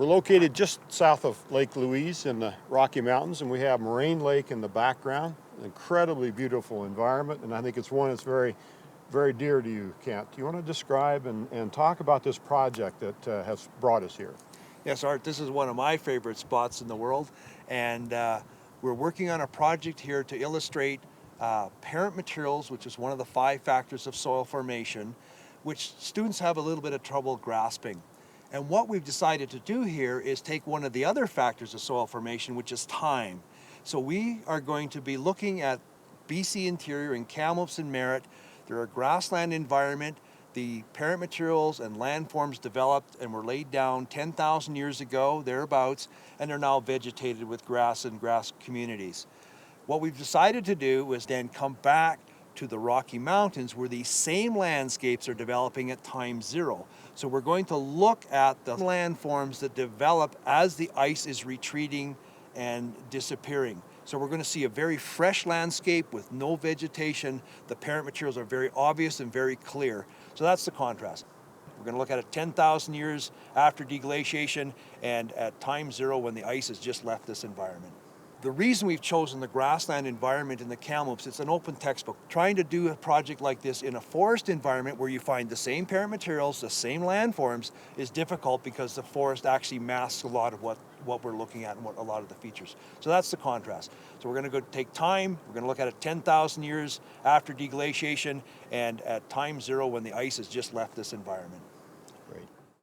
We're located just south of Lake Louise in the Rocky Mountains, and we have Moraine Lake in the background. An incredibly beautiful environment, and I think it's one that's very, very dear to you, Kent. Do you want to describe and talk about this project that has brought us here? Yes, Art, this is one of my favorite spots in the world, and we're working on a project here to illustrate parent materials, which is one of the 5 factors of soil formation, which students have a little bit of trouble grasping. And what we've decided to do here is take one of the other factors of soil formation, which is time. So we are going to be looking at BC Interior in Kamloops and Merritt. They're a grassland environment. The parent materials and landforms developed and were laid down 10,000 years ago, thereabouts, and they're now vegetated with grass and grass communities. What we've decided to do is then come back to the Rocky Mountains where these same landscapes are developing at time 0. So we're going to look at the landforms that develop as the ice is retreating and disappearing. So we're going to see a very fresh landscape with no vegetation. The parent materials are very obvious and very clear. So that's the contrast. We're going to look at it 10,000 years after deglaciation and at time 0 when the ice has just left this environment. The reason we've chosen the grassland environment in the Kamloops, it's an open textbook. Trying to do a project like this in a forest environment where you find the same parent materials, the same landforms, is difficult because the forest actually masks a lot of what we're looking at and what a lot of the features. So that's the contrast. So we're going to go take time, we're going to look at it 10,000 years after deglaciation and at time 0 when the ice has just left this environment.